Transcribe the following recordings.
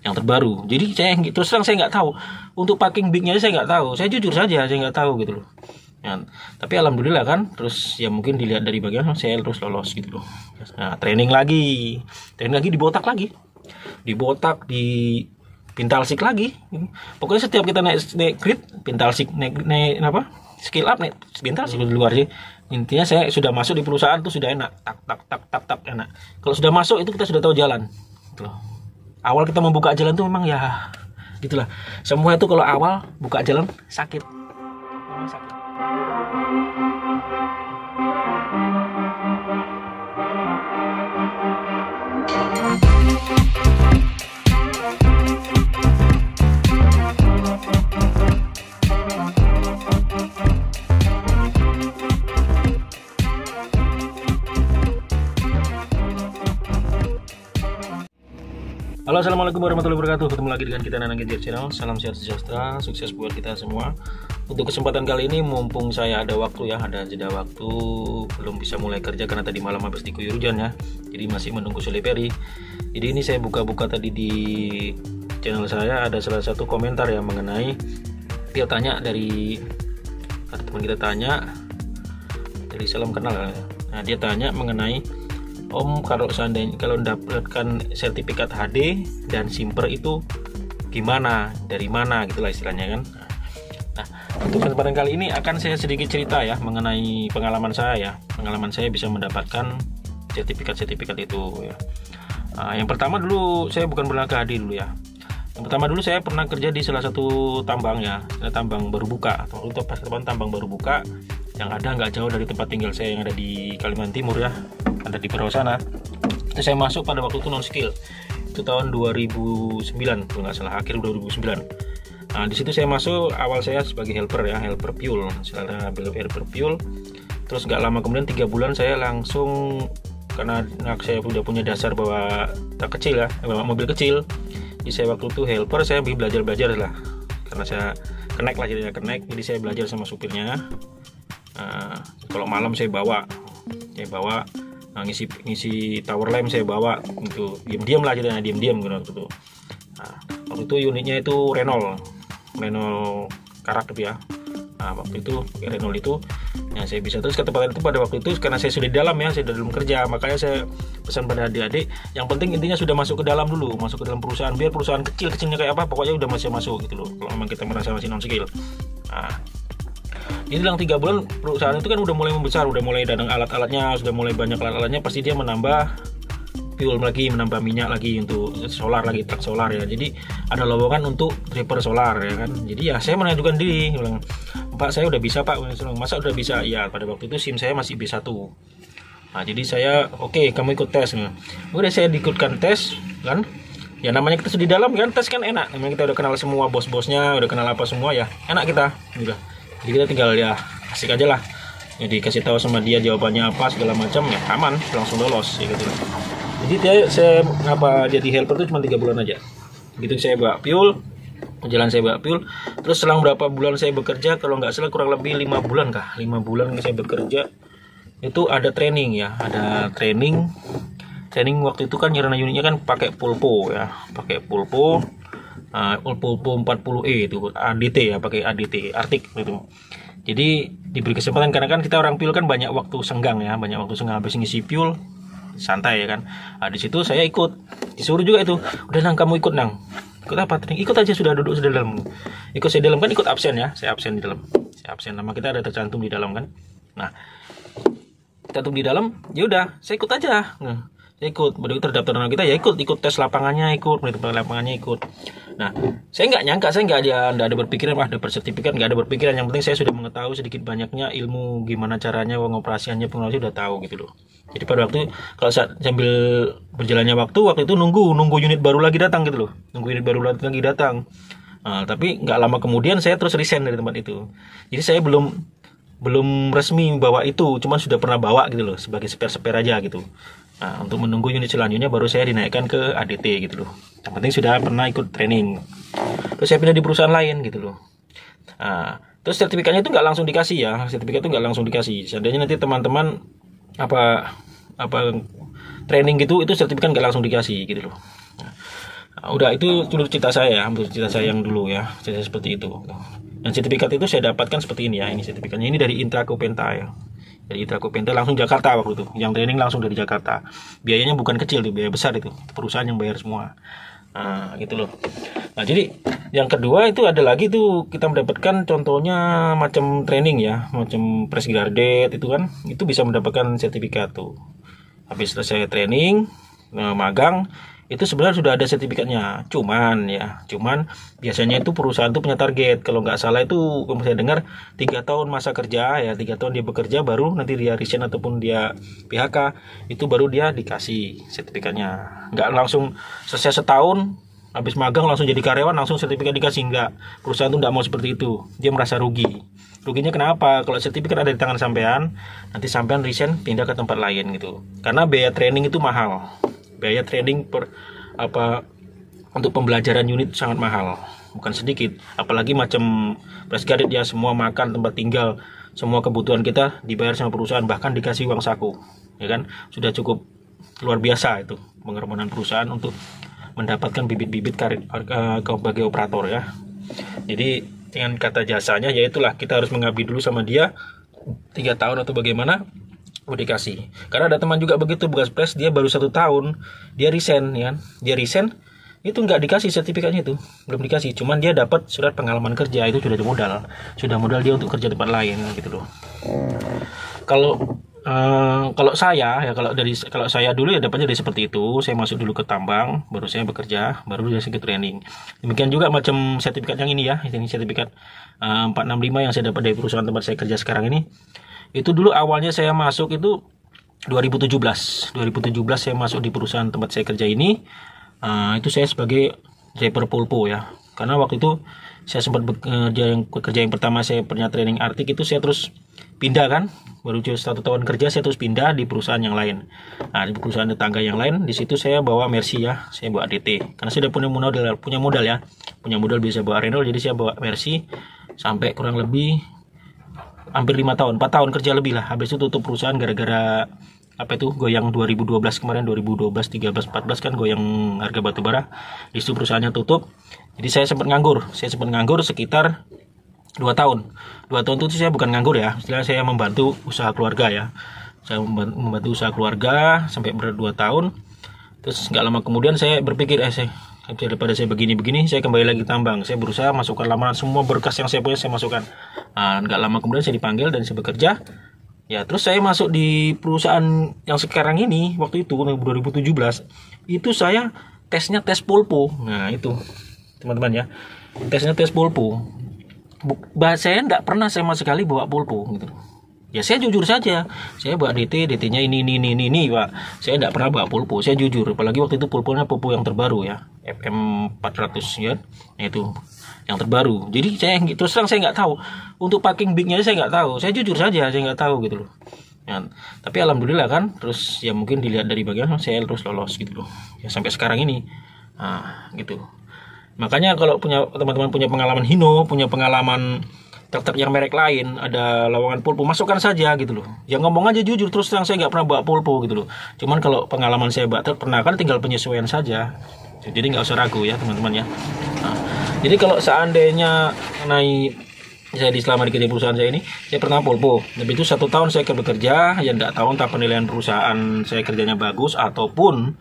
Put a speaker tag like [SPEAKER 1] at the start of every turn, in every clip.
[SPEAKER 1] yang terbaru. Jadi saya terus terang saya nggak tahu untuk parking bignya, saya nggak tahu. Saya jujur saja saya nggak tahu gitu loh. Ya, tapi alhamdulillah kan, terus ya mungkin dilihat dari bagian saya terus lolos gitu loh. Nah, training lagi dibotak lagi, di pintalsik lagi. Pokoknya setiap kita naik grid, pintalsik naik apa? Skill up naik pintalsik di luar sih. Intinya saya sudah masuk di perusahaan tuh sudah enak, tak enak. Kalau sudah masuk itu kita sudah tahu jalan. Gitu loh. Awal kita membuka jalan tuh memang ya gitulah. Semua itu kalau awal buka jalan sakit. Memang sakit. Halo, assalamualaikum warahmatullahi wabarakatuh. Ketemu lagi dengan kita Nanang Gadget Channel. Salam sehat sejahtera, sukses buat kita semua. Untuk kesempatan kali ini, mumpung saya ada waktu ya, ada jeda waktu, belum bisa mulai kerja karena tadi malam habis diguyur hujan ya. Jadi masih menunggu sore peri. Jadi ini saya buka-buka tadi di channel saya, ada salah satu komentar yang mengenai dia tanya dari teman kita tanya dari salam kenal. Nah, dia tanya mengenai Om, kalau seandainya kalau mendapatkan sertifikat HD dan simper itu gimana, dari mana gitulah istilahnya kan. Nah, untuk kesempatan kali ini akan saya sedikit cerita ya mengenai pengalaman saya bisa mendapatkan sertifikat itu ya. Yang pertama dulu saya bukan pernah ke HD dulu ya. Yang pertama dulu saya pernah kerja di salah satu tambang ya, tambang baru buka. Atau itu pas tambang baru buka yang ada nggak jauh dari tempat tinggal saya yang ada di Kalimantan Timur ya, ada di Perahu sana. Itu saya masuk pada waktu itu non skill. Itu tahun 2009 kalau nggak salah, akhir 2009. Nah, di situ saya masuk, awal saya sebagai helper ya, helper fuel, misalnya helper fuel. Terus nggak lama kemudian 3 bulan saya langsung, karena saya sudah punya dasar bawa truk kecil ya, bawa mobil kecil. Jadi saya waktu itu helper, saya belajar lah, karena saya connect lah jadinya connect. Jadi saya belajar sama supirnya. Kalau malam saya bawa ngisi tower lamp, saya bawa untuk diam-diam lah jadinya, diam-diam gitu. Nah, waktu itu unitnya itu Renault Karak ya. Nah, waktu itu Renault itu ya saya bisa terus ke tempat itu pada waktu itu karena saya sudah di dalam ya, saya sudah dalam kerja, makanya saya pesan pada adik-adik yang penting intinya sudah masuk ke dalam dulu, masuk ke dalam perusahaan, biar perusahaan kecilnya kayak apa pokoknya udah masih masuk gitu loh, kalau memang kita merasa masih non skill. Nah, ini dalam 3 bulan perusahaan itu kan udah mulai membesar, udah mulai datang alat-alatnya, sudah mulai banyak alat-alatnya, pasti dia menambah fuel lagi, menambah minyak lagi untuk solar lagi, truk solar ya. Jadi ada lowongan untuk driver solar ya kan. Jadi ya saya mengajukan diri, bilang, Pak saya udah bisa Pak, masa udah bisa? Ya pada waktu itu SIM saya masih B1. Nah jadi saya oke, kamu ikut tes. Udah saya diikutkan tes kan. Ya namanya kita sudah di dalam kan, tes kan enak. Namanya kita udah kenal semua bos-bosnya, udah kenal apa semua ya. Enak kita. Udah. Jadi kita tinggal ya asik aja lah. Jadi kasih tahu sama dia jawabannya apa segala macam ya aman, langsung lolos ya gitu. Jadi saya jadi helper itu cuma 3 bulan aja. Begitu saya bawa fuel, jalan saya bawa fuel. Terus selang berapa bulan saya bekerja, kalau nggak salah kurang lebih 5 bulan kah? 5 bulan saya bekerja. Itu ada training ya, ada training waktu itu kan karena unitnya kan pakai pulpo ya, pakai pulpo. Pulpo 40E itu ADT ya, pakai ADT Arctic gitu. Jadi diberi kesempatan karena kan kita orang fuel kan banyak waktu senggang ya, habis ngisi fuel santai ya kan. Nah, di situ saya ikut, disuruh juga itu, udah Nang kamu ikut Nang. Ikut apa? Ikut aja sudah duduk sudah dalam. Ikut saya dalam kan ikut absen ya, saya absen di dalam. Saya absen, nama kita ada tercantum di dalam kan. Nah, tercantum di dalam, ya udah saya ikut aja. Nah, saya ikut, begitu terdaftar nama kita ya ikut tes lapangannya, ikut lapangannya ikut. Nah, saya nggak nyangka, saya nggak ada berpikiran dapat sertifikat, nggak ada berpikiran. Yang penting saya sudah mengetahui sedikit banyaknya ilmu gimana caranya pengoperasiannya, pengoperasian udah tahu gitu loh. Jadi pada waktu kalau sambil berjalannya waktu itu nunggu unit baru lagi datang gitu loh, nunggu unit baru lagi datang. Nah, tapi nggak lama kemudian saya terus resign dari tempat itu. Jadi saya belum resmi bawa itu, cuma sudah pernah bawa gitu loh, sebagai spare aja gitu. Nah, untuk menunggu unit selanjutnya baru saya dinaikkan ke ADT gitu loh. Yang penting sudah pernah ikut training. Terus saya pindah di perusahaan lain gitu loh. Nah, terus sertifikatnya itu nggak langsung dikasih ya. Sertifikat itu nggak langsung dikasih. Seandainya nanti teman-teman apa training gitu, itu sertifikat nggak langsung dikasih gitu loh. Nah, Udah, itu dulu cerita saya ya, cerita saya yang dulu ya, cerita seperti itu. Dan sertifikat itu saya dapatkan seperti ini ya, ini sertifikatnya, ini dari Intracopenta ya. Dari Intracopenta langsung Jakarta waktu itu, yang training langsung dari Jakarta. Biayanya bukan kecil tuh, biaya besar itu, perusahaan yang bayar semua. Nah, gitu loh. Nah, jadi yang kedua itu ada lagi tuh, kita mendapatkan contohnya macam training ya, macam press guarded itu kan, itu bisa mendapatkan sertifikat tuh. Habis selesai training, magang, itu sebenarnya sudah ada sertifikatnya. Cuman biasanya itu perusahaan tuh punya target. Kalau nggak salah itu, kalau saya dengar 3 tahun masa kerja ya, 3 tahun dia bekerja, baru nanti dia resign ataupun dia PHK, itu baru dia dikasih sertifikatnya. Nggak langsung selesai setahun habis magang langsung jadi karyawan langsung sertifikat dikasih. Nggak, perusahaan tuh nggak mau seperti itu, dia merasa rugi. Ruginya kenapa? Kalau sertifikat ada di tangan sampean, nanti sampean resign pindah ke tempat lain gitu. Karena biaya training itu mahal. Biaya training untuk pembelajaran unit sangat mahal, bukan sedikit. Apalagi macam press guarded ya, semua makan, tempat tinggal, semua kebutuhan kita dibayar sama perusahaan, bahkan dikasih uang saku, ya kan? Sudah cukup luar biasa itu pengorbanan perusahaan untuk mendapatkan bibit-bibit sebagai operator ya. Jadi dengan kata jasanya, yaitulah kita harus mengabdi dulu sama dia 3 tahun atau bagaimana, dikasih. Karena ada teman juga begitu, bekas press, dia baru 1 tahun dia resign ya, dia resign itu nggak dikasih sertifikatnya, itu belum dikasih, cuman dia dapat surat pengalaman kerja, itu sudah modal dia untuk kerja tempat lain gitu loh. Kalau saya ya, kalau saya dulu ya dapatnya dari seperti itu. Saya masuk dulu ke tambang, baru saya bekerja, baru saya ke training. Demikian juga macam sertifikat yang ini ya, ini sertifikat 465 yang saya dapat dari perusahaan tempat saya kerja sekarang ini. Itu dulu awalnya saya masuk itu 2017 saya masuk di perusahaan tempat saya kerja ini. Itu saya sebagai driver pulpo ya, karena waktu itu saya sempat bekerja yang pertama saya pernah training Arctic, itu saya terus pindah kan, baru 1 tahun kerja saya terus pindah di perusahaan yang lain. Nah, di perusahaan tetangga yang lain, di situ saya bawa Mercy ya, saya bawa DT karena saya udah punya modal bisa bawa Renault, jadi saya bawa Mercy sampai kurang lebih hampir 5 tahun, 4 tahun kerja lebih lah. Habis itu tutup perusahaan gara-gara goyang 2012 kemarin, 2012, 13, 14 kan goyang harga batu bara. Di situ perusahaannya tutup. Jadi saya sempat nganggur sekitar 2 tahun. 2 tahun itu saya bukan nganggur ya, istilahnya saya membantu usaha keluarga ya. Saya membantu usaha keluarga sampai 2 tahun. Terus nggak lama kemudian saya berpikir, daripada saya begini-begini, saya kembali lagi tambang. Saya berusaha masukkan lamaran, semua berkas yang saya punya saya masukkan. Nggak lama kemudian saya dipanggil dan saya bekerja. Ya, terus saya masuk di perusahaan yang sekarang ini. Waktu itu 2017 itu saya tesnya tes pulpo. Nah itu teman-teman ya, tesnya tes pulpo. Saya nggak pernah sama sekali bawa pulpo gitu. Ya saya jujur saja, saya bawa DT-nya ini Pak. Saya tidak pernah bawa pulpo, saya jujur. Apalagi waktu itu pulpo yang terbaru ya, FM 400 ya, itu yang terbaru. Jadi saya terus terang saya nggak tahu. Untuk packing bignya saya nggak tahu. Saya jujur saja, saya nggak tahu gitu loh. Ya, tapi alhamdulillah kan, terus ya mungkin dilihat dari bagian saya terus lolos gitu loh. Ya sampai sekarang ini, gitu. Makanya kalau teman-teman punya pengalaman Hino, punya pengalaman truk yang merek lain, ada lowongan pulpo, masukkan saja gitu loh. Ya ngomong aja jujur, terus terang saya nggak pernah bawa pulpo gitu loh. Cuman kalau pengalaman saya bawa truk pernah kan, tinggal penyesuaian saja. Jadi nggak usah ragu ya teman-teman ya. Jadi kalau seandainya saya selama di perusahaan saya ini, saya pernah pulpo. Tapi itu 1 tahun saya bekerja, ya enggak tahu entah penilaian perusahaan saya kerjanya bagus ataupun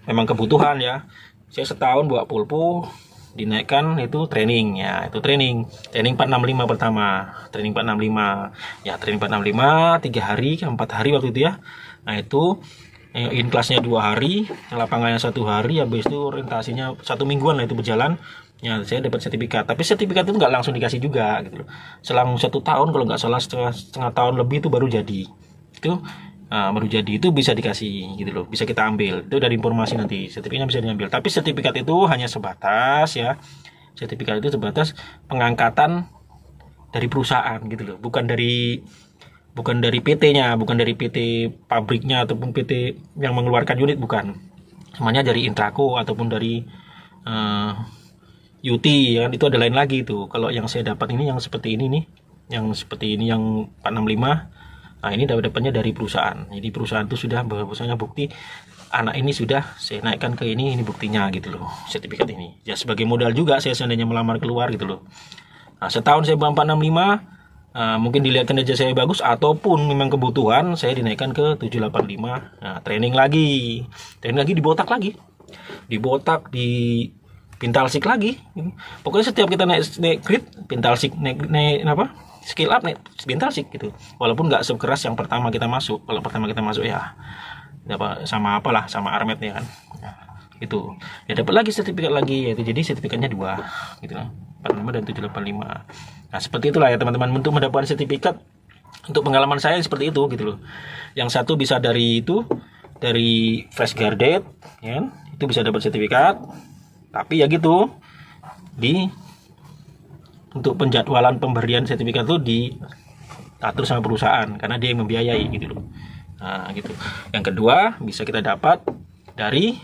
[SPEAKER 1] memang kebutuhan ya. Saya setahun bawa pulpo, dinaikkan itu training ya, itu training 465 pertama, training 465 ya, training 465 3 hari 4 hari waktu itu ya. Nah itu in kelasnya 2 hari, lapangannya 1 hari, habis itu orientasinya 1 mingguan lah itu berjalan ya. Saya dapat sertifikat, tapi sertifikat itu nggak langsung dikasih juga gitu loh. Selang 1 tahun kalau nggak salah, setengah tahun lebih itu baru jadi itu. Baru jadi itu bisa dikasih gitu loh, bisa kita ambil itu dari informasi, nanti sertifikatnya bisa diambil. Tapi sertifikat itu hanya sebatas ya, sertifikat itu sebatas pengangkatan dari perusahaan gitu loh, bukan dari PT-nya, bukan dari PT pabriknya ataupun PT yang mengeluarkan unit, bukan. Semuanya dari Intraco ataupun dari UT ya, itu ada lain lagi itu. Kalau yang saya dapat ini yang seperti ini nih, yang 465. Nah ini dapatnya dari perusahaan. Jadi perusahaan itu sudah bahwasanya bukti anak ini sudah saya naikkan ke ini buktinya gitu loh, sertifikat ini. Ya sebagai modal juga saya seandainya melamar keluar gitu loh. Nah, setahun saya 465, mungkin dilihat kinerja saya bagus ataupun memang kebutuhan saya dinaikkan ke 785. Nah, training lagi dibotak lagi. Dibotak, di pintalsik lagi. Pokoknya setiap kita naik grid, pintalsik naik apa? Skill up naik pintalsik gitu. Walaupun nggak sekeras yang pertama kita masuk. Kalau pertama kita masuk ya sama apalah, sama armet ya kan. Nah, itu ya dapat lagi sertifikat lagi, yaitu jadi sertifikatnya 2 gitu kan, 45 dan 785. Nah seperti itulah ya teman-teman, untuk mendapatkan sertifikat. Untuk pengalaman saya seperti itu gitu loh. Yang satu bisa dari fresh graduate ya kan? Itu bisa dapat sertifikat, tapi ya gitu untuk penjadwalan pemberian sertifikat itu diatur sama perusahaan karena dia yang membiayai gitu loh. Nah gitu. Yang kedua bisa kita dapat dari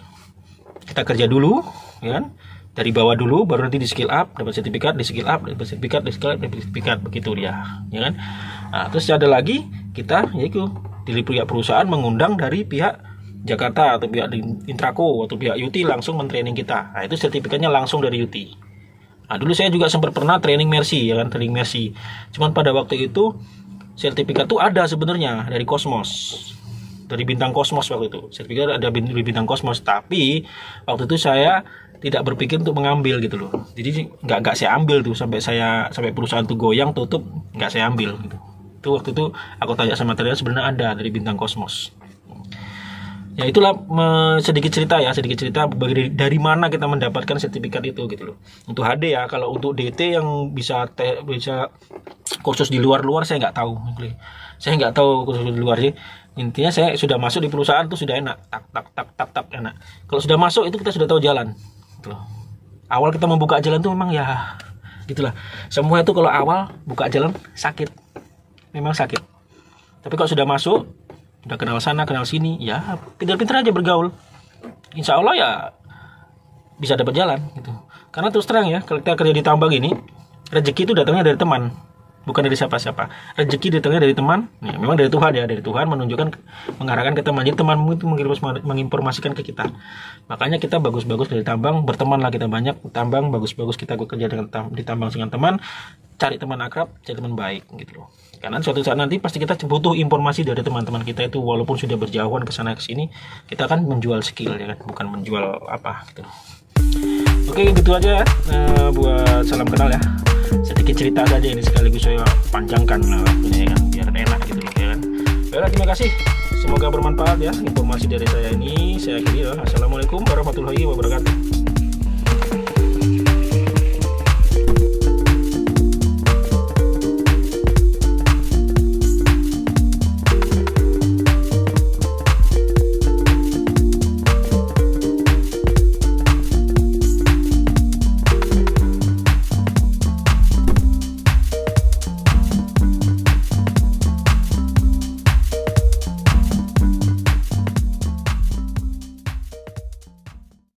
[SPEAKER 1] kita kerja dulu ya kan? Dari bawah dulu, baru nanti di skill up dapat sertifikat, di skill up dapat sertifikat, di skill up dapat sertifikat, begitu dia ya kan. Nah terus ada lagi kita yaitu dari pihak perusahaan mengundang dari pihak Jakarta atau pihak Intraco atau pihak UT langsung mentraining kita. Nah itu sertifikatnya langsung dari UT. Nah dulu saya juga sempat pernah training Mercy ya kan, training Mercy. Cuman pada waktu itu sertifikat tuh ada sebenarnya dari Cosmos, dari Bintang Cosmos waktu itu. Sertifikat ada dari Bintang Cosmos, tapi waktu itu saya tidak berpikir untuk mengambil gitu loh. Jadi nggak saya ambil tuh sampai perusahaan tuh goyang tutup, nggak saya ambil gitu. Itu waktu itu aku tanya sama trainer, sebenarnya ada dari Bintang Cosmos. Ya itulah sedikit cerita dari mana kita mendapatkan sertifikat itu gitu loh. Untuk HD ya, kalau untuk DT yang bisa kursus di luar saya nggak tahu. Saya nggak tahu kursus di luar sih. Intinya saya sudah masuk di perusahaan tuh sudah enak, tak enak. Kalau sudah masuk itu kita sudah tahu jalan. Gitu loh. Awal kita membuka jalan tuh memang ya gitulah. Semua itu kalau awal buka jalan sakit, memang sakit. Tapi kalau sudah masuk, udah kenal sana kenal sini, ya pintar-pintar aja bergaul, insya Allah ya bisa dapat jalan gitu. Karena terus terang ya, kalau kita kerja di tambang ini, rezeki itu datangnya dari teman, bukan dari siapa-siapa. Rezeki datangnya dari teman, ya, memang dari Tuhan ya, dari Tuhan mengarahkan ke teman. Jadi temanmu itu menginformasikan ke kita. Makanya kita bagus-bagus dari tambang, bertemanlah kita banyak tambang, bagus-bagus kita bekerja di tambang dengan teman, cari teman akrab, cari teman baik gitu loh. Karena suatu saat nanti pasti kita butuh informasi dari teman-teman kita itu, walaupun sudah berjauhan ke sana ke sini, kita kan menjual skill ya kan, bukan menjual apa gitu. Oke, gitu aja ya. Buat salam kenal ya. Sedikit cerita saja ini, sekaligus saya panjangkan waktunya ya kan, biar enak gitu ya kan. Baiklah, terima kasih. Semoga bermanfaat ya informasi dari saya ini. Saya akhiri ya. Assalamualaikum warahmatullahi wabarakatuh.